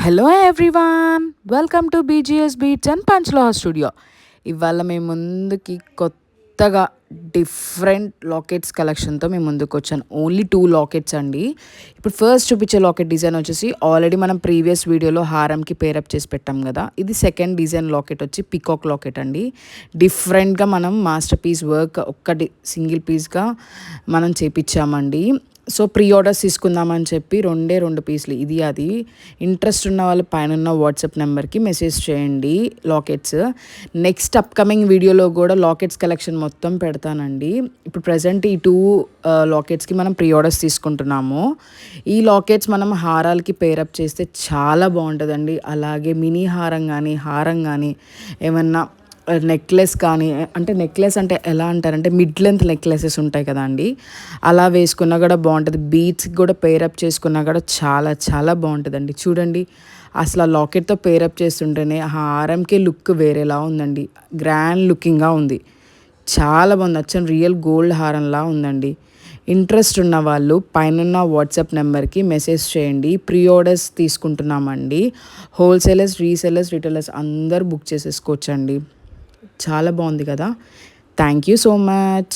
Hello everyone, welcome to BGS beats and Panchaloha studio. ఇవాళ మేము ముందుకి కొత్తగా డిఫరెంట్ లాకెట్స్ కలెక్షన్తో మేము ముందుకు వచ్చాను. ఓన్లీ 2 లాకెట్స్ అండి. ఇప్పుడు ఫస్ట్ చూపించే లాకెట్ డిజైన్ వచ్చేసి ఆల్రెడీ మనం ప్రీవియస్ వీడియోలో హారంకి పేరప్ చేసి పెట్టాం కదా. ఇది సెకండ్ డిజైన్ లాకెట్ వచ్చి పికాక్ లాకెట్ అండి. డిఫరెంట్గా మనం మాస్టర్ పీస్ వర్క్ ఒక్కటి సింగిల్ పీస్గా మనం చేపించామండి. సో ప్రీ ఆర్డర్స్ తీసుకుందామని చెప్పి 2 పీసులు ఇది అది. ఇంట్రెస్ట్ ఉన్న వాళ్ళు పైన వాట్సాప్ నెంబర్కి మెసేజ్ చేయండి లాకెట్స్. నెక్స్ట్ అప్కమింగ్ వీడియోలో కూడా లాకెట్స్ కలెక్షన్ మొత్తం పెడతానండి. ఇప్పుడు ప్రజెంట్ ఈ 2 లాకెట్స్కి మనం ప్రీ ఆర్డర్స్ తీసుకుంటున్నాము. ఈ లాకెట్స్ మనం హారాలకి పేరప్ చేస్తే చాలా బాగుంటుందండి. అలాగే మినీ హారం కానీ ఏమన్నా నెక్లెస్ కానీ, అంటే నెక్లెస్ అంటే ఎలా అంటారంటే మిడ్ లెంత్ నెక్లెసెస్ ఉంటాయి కదా అండి, అలా వేసుకున్నా కూడా బాగుంటుంది. బీట్స్కి కూడా పేరప్ చేసుకున్నా కూడా చాలా చాలా బాగుంటుందండి. చూడండి, అసలు ఆ లాకెట్తో పేరప్ చేస్తుంటేనే హారంకి లుక్ వేరేలా ఉందండి. గ్రాండ్ లుకింగ్గా ఉంది, చాలా బాగుంది. వచ్చాను రియల్ గోల్డ్ హారంలా ఉందండి. ఇంట్రెస్ట్ ఉన్న వాళ్ళు పైన వాట్సాప్ నెంబర్కి మెసేజ్ చేయండి. ప్రీ ఆర్డర్స్ తీసుకుంటున్నామండి. హోల్సేలర్స్, రీసేలర్స్, రిటైలర్స్ అందరూ బుక్ చేసేసుకోవచ్చండి. చాలా బాగుంది కదా. Thank you so much.